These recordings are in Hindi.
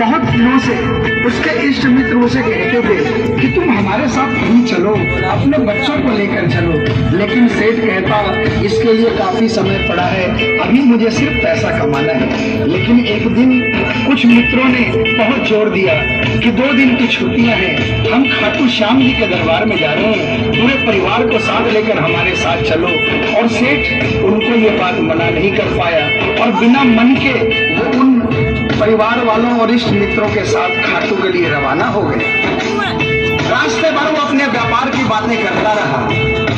बहुत दिनों से उसके इष्ट मित्र उसे कहते थे कि तुम हमारे साथ कहीं चलो, अपने बच्चों को लेकर चलो, लेकिन सेठ कहता इसके लिए काफी समय पड़ा है, अभी मुझे सिर्फ पैसा कमाना है। लेकिन एक दिन कुछ मित्रों ने बहुत जोर दिया कि 2 दिन की छुट्टियां हैं, हम खाटू श्याम जी के दरबार में जा रहे हैं, पूरे परिवार को साथ लेकर हमारे साथ चलो। और सेठ उनको ये बात मना नहीं कर पाया और बिना मन के वो उन परिवार वालों और इष्ट मित्रों के साथ खाटू के लिए रवाना हो गए। रास्ते भर वो अपने व्यापार की बातें करता रहा,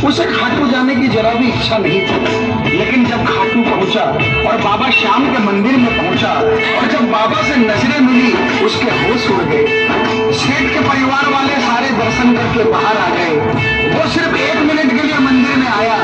उसे खाटू जाने की जरा भी इच्छा नहीं थी। लेकिन जब खाटू पहुंचा और बाबा श्याम के मंदिर में पहुंचा और जब बाबा से नजरें मिली, उसके होश उड़ गए। सेठ के परिवार वाले सारे दर्शन करके बाहर आ गए। वो सिर्फ 1 मिनट के लिए मंदिर में आया,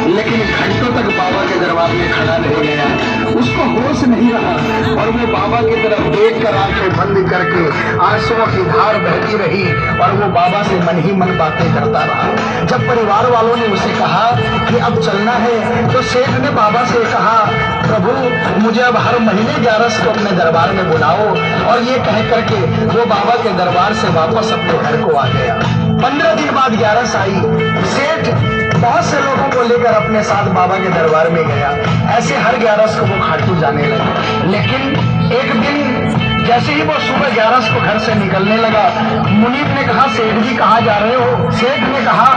लेकिन घंटों तक बाबा के दरबार में खड़ा रह गया। उसको होश नहीं रहा और वो बाबा की तरफ देख कर आंखें बंद करके आंसुओं की धार बहती रही और वो बाबा से मन ही मन बातें करता रहा। जब परिवार वालों ने उसे कहा कि अब चलना है, तो सेठ ने बाबा से कहा, प्रभु मुझे अब हर महीने 11 को अपने दरबार में बुलाओ। और ये कह करके वो बाबा के दरबार से वापस अपने घर को आ गया। 15 दिन बाद 11 आई। सेठ बहुत से लोगों को लेकर अपने साथ बाबा के दरबार में गया। ऐसे हर 11 को वो खाटू जाने लगा। लेकिन एक दिन जैसे ही वो सुबह 11 को घर से निकलने लगा, मुनीब ने कहा, सेठ जी कहाँ जा रहे हो? सेठ ने कहा,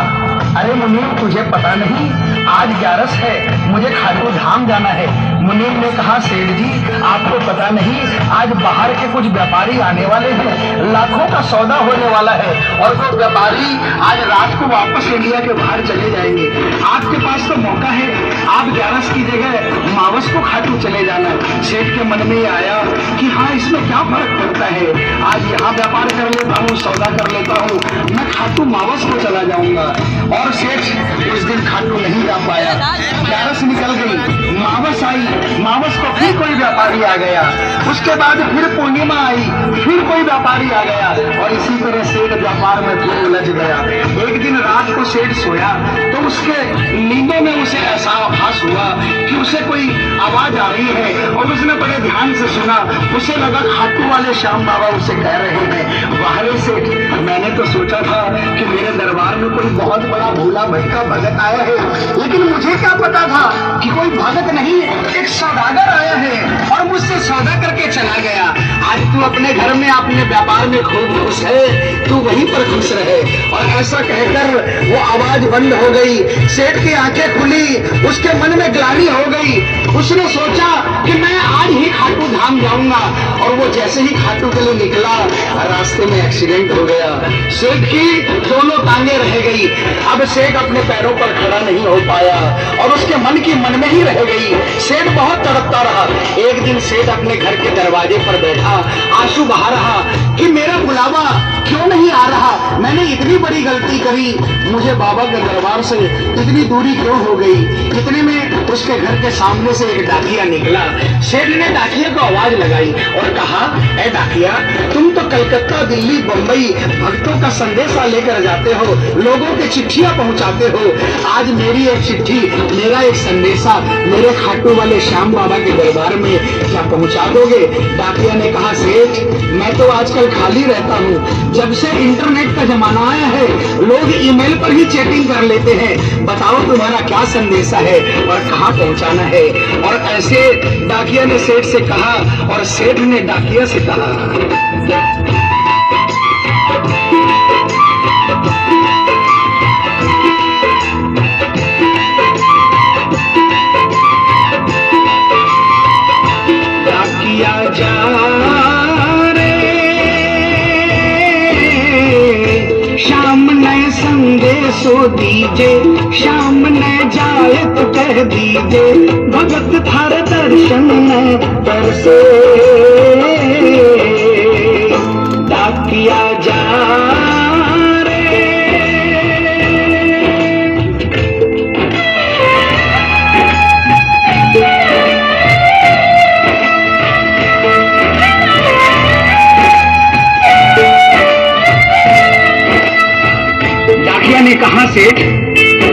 अरे मुनीब तुझे पता नहीं, आज 11 है, मुझे खाटू धाम जाना है। मुनीब ने कहा, सेठ जी आपको पता नहीं, आज बाहर के कुछ व्यापारी आने वाले हैं, लाखों का सौदा होने वाला है और वो व्यापारी आज रात को वापस इंडिया के बाहर चले जाएंगे। आपके पास तो मौका है, आप 11 की जगह मावस को खाटू चले जाना। सेठ के मन में ये आया कि हाँ, इसमें क्या फर्क पड़ता है, आज यहाँ व्यापार कर लेता हूँ, सौदा कर लेता हूँ, मैं खाटू मावस को चला जाऊंगा। और सेठ उस दिन खाटू नहीं जा पाया। 11 निकल गई, मावस आई, मावस को फिर कोई व्यापारी आ गया, उसके बाद फिर पूर्णिमा आई, फिर कोई व्यापारी आ गया और इसी तरह सेठ व्यापार में फिर उलझ गया। एक दिन रात को सेठ सोया तो उसके नींदों में उसे ऐसा आभास हुआ कि उसे कोई आवाज आ रही है और उसने बड़े ध्यान से सुना। उसे लगा खाटू वाले श्याम बाबा उसे कह रहे हैं, वाह सेठ, मैंने तो सोचा था कि मेरे दरबार में कोई बहुत बड़ा भोला भटका भगत आया है, लेकिन मुझे क्या पता था कि कोई भगत नहीं, एक सौदागर आया है और मुझसे सौदा करके चला गया। आज तू अपने घर में अपने व्यापार में खूब खुश है, तू वहीं पर खुश रहे। और ऐसा कहकर वो आवाज बंद हो गई। सेठ की आंखें खुली, उसके मन में ग्लानि हो गई। उसने सोचा कि मैं आज ही खाटू धाम जाऊंगा और वो जैसे ही खाटू के लिए निकला, रास्ते में एक्सीडेंट हो गया। सेठ की दोनों टांगे रह गई। अब सेठ अपने पैरों पर खड़ा नहीं हो पाया और उसके मन की मन में ही रह गई। सेठ बहुत तड़पता रहा। एक दिन सेठ अपने घर के दरवाजे पर बैठा, आंसू बहा रहा कि मेरा बुलावा क्यों नहीं आ रहा, मैंने इतनी बड़ी गलती करी, मुझे बाबा के दरबार से इतनी दूरी क्यों हो गई। इतने में उसके घर के सामने से एक डाकिया निकला। सेठ ने डाकिया को आवाज लगाई और कहा, ए डाकिया, तुम तो कलकत्ता, दिल्ली, बंबई भक्तों का संदेशा लेकर जाते हो, लोगों के चिट्ठियां पहुंचाते हो। आज मेरी एक चिट्ठी, मेरा एक संदेशा मेरे खाटू वाले श्याम बाबा के दरबार में क्या पहुंचा दोगे? डाकिया ने कहा, सेठ मैं तो आजकल खाली रहता हूँ, जब से इंटरनेट का जमाना आया है लोग ईमेल पर ही चैटिंग कर लेते हैं, बताओ तुम्हारा क्या संदेशा है और कहाँ पहुंचाना है। और ऐसे डाकिया ने सेठ से कहा और सेठ ने डाकिया से कहा। डाकिया जा संदेशो दीजे, शाम ने जाए तो कह दीजे, भगत थार दर्शन में तरसे, डाकिया जा रे। ने कहा, सेठ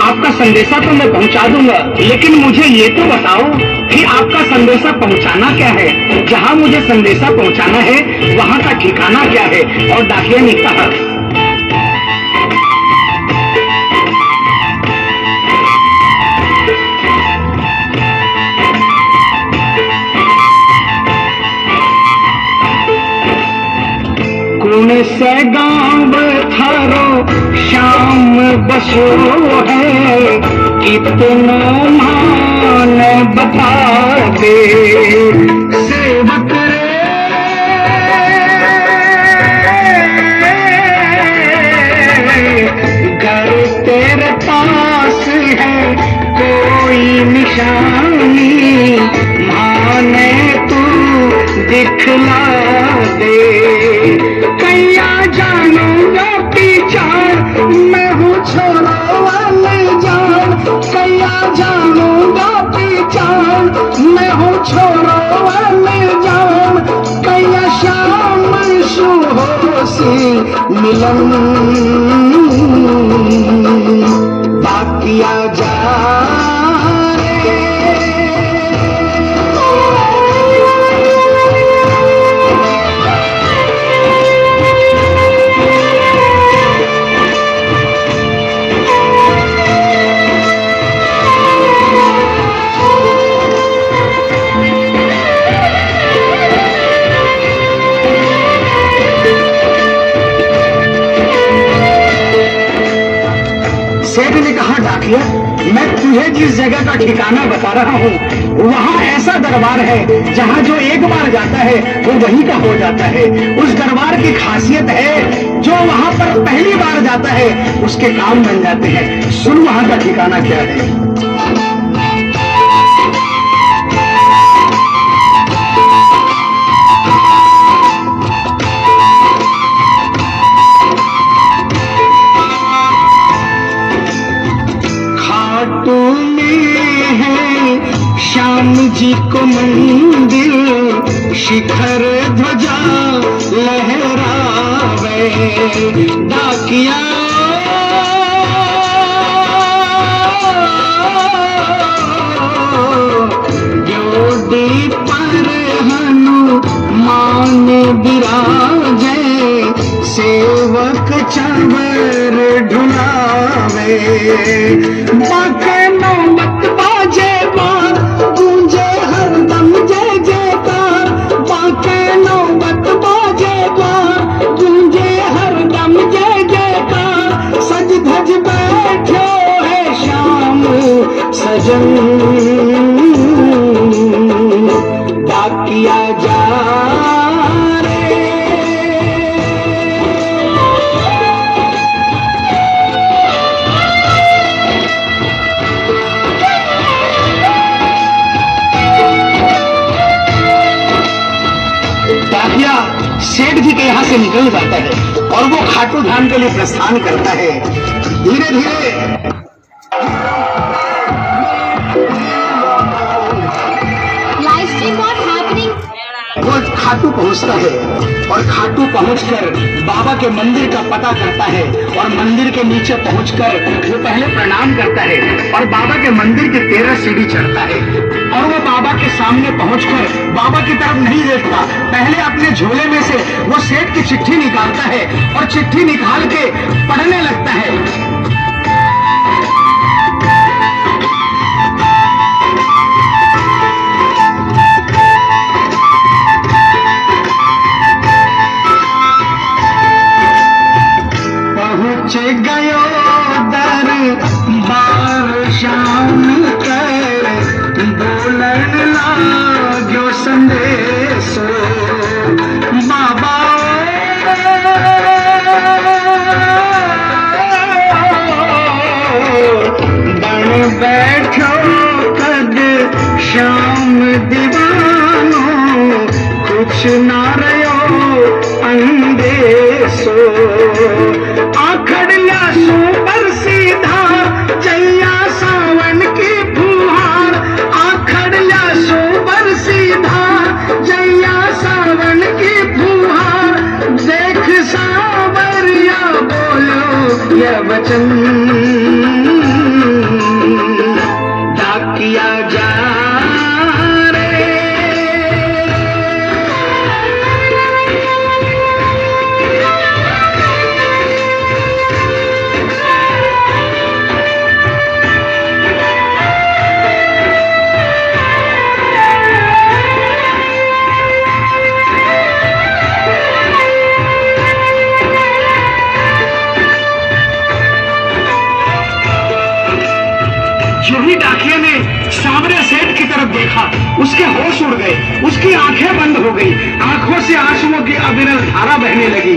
आप आपका संदेशा तो मैं पहुंचा दूंगा, लेकिन मुझे ये तो बताओ कि आपका संदेशा पहुंचाना क्या है। जहां मुझे संदेशा पहुंचाना है वहां का ठिकाना क्या है। और डाकिया ने कहा, कौन से गांव थारो शाम बसो है, कितना मान बता दे। सेवक घर तेरे पास है कोई निशानी, माने तू दिखला दे। कैया जानूंगा पीछा मैं हूँ छोरा वाले जान, कैया जानूंगा पीछा मैं हूँ छोरा वाले जान। कैया शाम शुभ से मिलन बाकिया जा सेठ ने कहा, डाकिया मैं तुझे जिस जगह का ठिकाना बता रहा हूँ वहाँ ऐसा दरबार है जहाँ जो एक बार जाता है वो वहीं का हो जाता है। उस दरबार की खासियत है जो वहाँ पर पहली बार जाता है उसके काम बन जाते हैं। सुन वहाँ का ठिकाना क्या है। श्याम जी को मंदिर शिखर ध्वजा लहरावे। डाकिया जोड़ी पर हनुमान विराजे, सेवक चवर ढुलावे। बाके नौबत बाजे बार गूंजे हरदम जय जयकार, बाके नौबत बाजे बार गूंजे हरदम जय जयकार। सज धज बैठो है श्याम सजन, डाकिया जा सेठ जी के यहाँ से निकल जाता है और वो खाटू धाम के लिए प्रस्थान करता है। धीरे धीरे वो खाटू पहुँचता है और खाटू पहुँचकर बाबा के मंदिर का पता करता है और मंदिर के नीचे पहुँचकर वो पहले प्रणाम करता है और बाबा के मंदिर की 13 सीढ़ी चढ़ता है। और वो बाबा के सामने पहुंचकर बाबा की तरफ नहीं देखता, पहले अपने झोले में से वो सेठ की चिट्ठी निकालता है और चिट्ठी निकाल के पढ़ने लगता है। पहुंच गयो दरबार शाम कर, बोलन लाग्यो संदेशो। बाबा बन बैठो कद श्याम दीवानो, कुछ ना रहो अंदेशो। आखड़ लाशों पर सीधा चैया सावन की फुहार, आखड़ लाशों पर सीधा जैया सावन की फुहार। देख सावरिया बोलो यह वचन, देखा, उसके होश उड़ गए, उसकी आंखें बंद हो गई, आंखों से आंसुओं की अविरल धारा बहने लगी।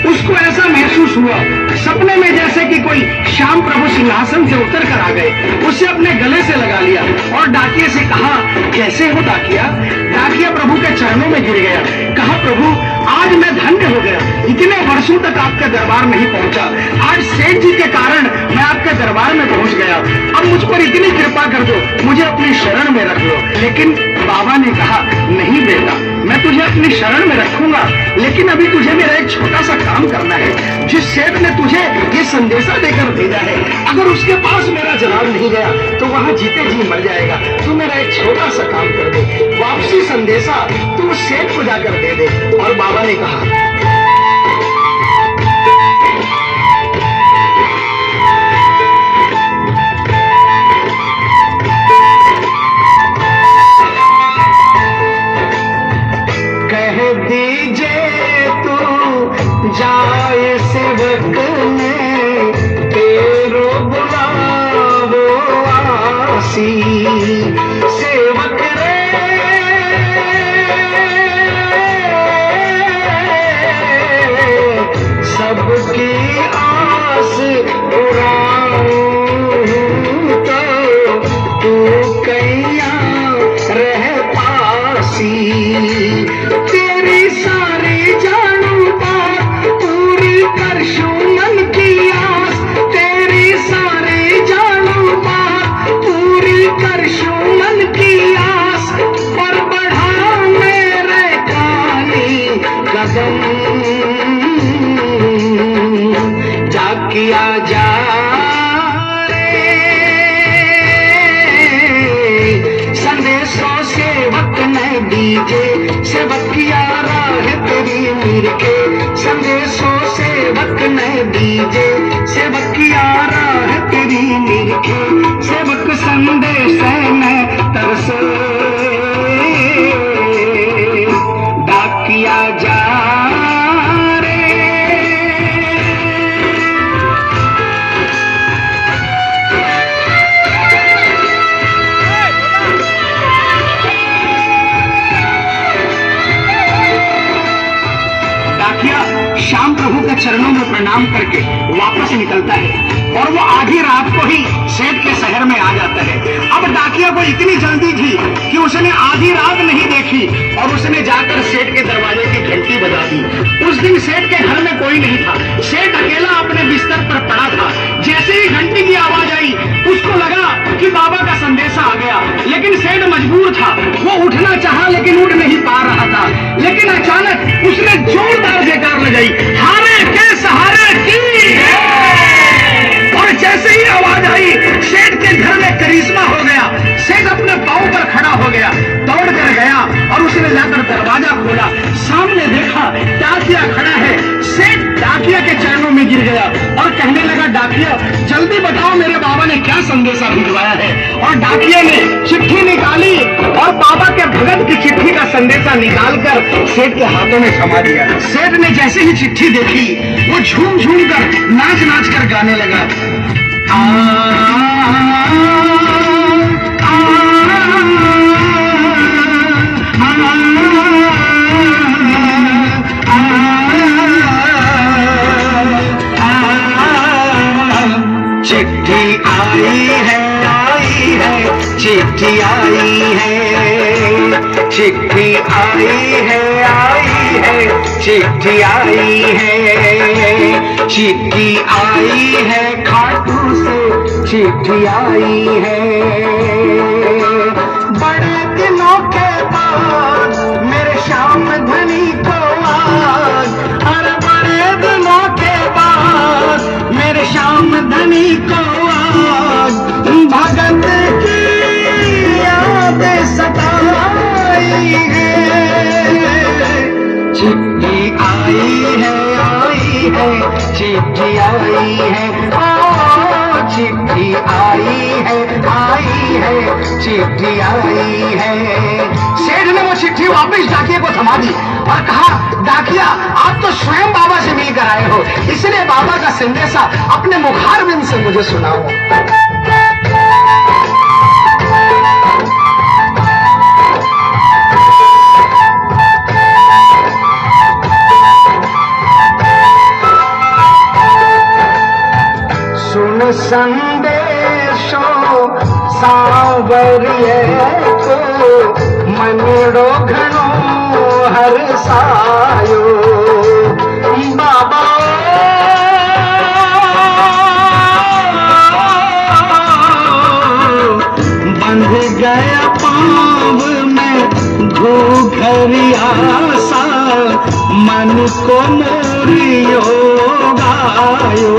उसको ऐसा महसूस हुआ सपने में जैसे कि कोई श्याम प्रभु सिंहासन से उतर कर आ गए। उसे अपने गले से लगा लिया और डाकिया से कहा, कैसे हो डाकिया? डाकिया प्रभु के चरणों में गिर गया, कहा, प्रभु आज मैं धन्य हो गया, इतने वर्षों तक आपके दरबार नहीं पहुंचा, आज सेठ जी के कारण मैं आपके दरबार में पहुंच गया, अब मुझ पर इतनी कृपा कर दो, मुझे अपनी शरण में रख लो। लेकिन बाबा ने कहा, नहीं बेटा, मैं तुझे अपनी शरण में रखूंगा, लेकिन अभी तुझे मेरा एक छोटा सा काम करना है। जिस सेठ ने तुझे ये संदेशा देकर भेजा है, अगर उसके पास मेरा जवाब नहीं गया तो वहां जीते जी मर जाएगा। तू मेरा एक छोटा सा काम कर दे, वापसी संदेशा तू उस सेठ को जाकर दे दे। और बाबा ने कहा, कह दीजिए तू जाए सेवक ने तेरो बुलावो आसी, सेवक रे सबकी आस उड़ाऊं तो तू कैया रह पासी, तेरी सारी जानू बात पूरी करशूं मन की आस, तेरी सारी जानू बात पूरी करशूं मन की आस, पर बढ़ा मेरे कानी कदम जाकिया जा संदेशों सेवक ने दीजे, सेवकिया राह तेरी मीर के, संदेशों सेवक ने दीजे, सेवकिया राह तेरी मीर के, सेवक संदेश में तरसे डाकिया जा श्याम प्रभु के चरणों में प्रणाम करके वापस निकलता है और वो आधी रात को ही सेठ के शहर में आ जाता है। अब डाकिया को इतनी जल्दी थी कि उसने आधी रात नहीं देखी और उसने जाकर सेठ के दरवाजे की घंटी बजा दी। उस दिन सेठ के घर में कोई नहीं था, सेठ अकेला अपने बिस्तर पर पड़ा था। जैसे ही घंटी की आवाज आई उसको लगा कि बाबा का संदेशा आ गया, लेकिन सेठ मजबूर था, वो उठना चाहा लेकिन उठ नहीं पा रहा था। लेकिन अचानक उसने जोरदार जयकार लगाई, हारे के सहारे की। और जैसे ही आवाज आई सेठ के घर में करिश्मा हो गया। सेठ अपने पांव पर खड़ा हो गया, दौड़ कर गया और उसने जाकर दरवाजा खोला, सामने देखा डाकिया खड़ा है। सेठ डाकिया के चरणों में गिर गया और कहने लगा, डाकिया जल्दी बताओ मेरे बाबा ने क्या संदेशा भिजवाया है। और डाकिया ने चिट्ठी निकाली और बाबा के भगत की चिट्ठी का संदेशा निकालकर सेठ के हाथों में थमा दिया। सेठ ने जैसे ही चिट्ठी देखी वो झूम झूम कर नाच नाच कर गाने लगा, चिट्ठी आई है, आई है, चिट्ठी आई है, चिट्ठी आई है, आई है, चिट्ठी आई है, चिट्ठी आई है, खाटू से चिट्ठी आई है। बड़े दिनों के बाद मेरे श्याम धनी को आज, अरे बड़े दिनों के बाद मेरे श्याम धनी को आज भगत की याद सताई है। चिट्ठी आई है, आई है, चिट्ठी आई है, ओ चिट्ठी आई है, आई है, चिट्ठी आई है। सेठ ने वो चिट्ठी वापस डाकिया को थमा दी और कहा, डाकिया आप तो स्वयं बाबा से मिलकर आए हो, इसलिए बाबा का संदेशा अपने मुखारबिंद से मुझे सुनाओ। संदेशो सांवरिये को मनिड़ो घणो हरसायो बाबा बंध गया पाँव में घूघरिया सा मन को मोरियो गायो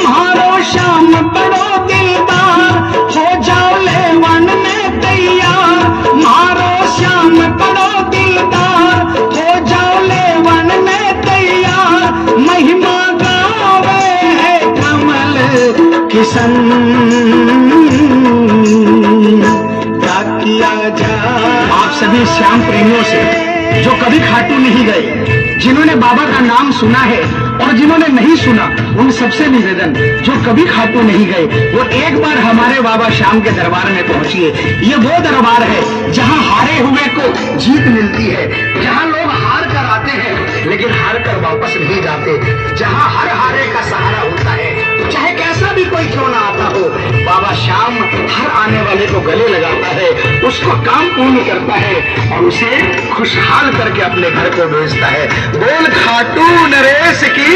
मारो शाम बड़ो दिलदार हो जाओ ले वन में तैयार मारो श्याम बड़ो दिलदार हो जाओ ले वन में तैयार महिमा गावे है कमल किशन क्या किया जाए। आप सभी श्याम प्रेमियों से जो कभी खाटू नहीं गए, जिन्होंने बाबा का नाम सुना है और जिन्होंने नहीं सुना, उन सबसे निवेदन जो कभी खाटू नहीं गए वो एक बार हमारे बाबा श्याम के दरबार में पहुंचिए। ये वो दरबार है जहां हारे हुए को जीत मिलती है, जहां लोग हार कर आते हैं लेकिन हार कर वापस नहीं जाते, जहां हर हारे का सहारा होता है, चाहे कैसा भी कोई क्यों ना आता हो, बाबा श्याम हर आने वाले को गले लगाता है, उसको काम पूर्ण करता है और उसे खुशहाल करके अपने घर को भेजता है। बोल खाटू नरेश की।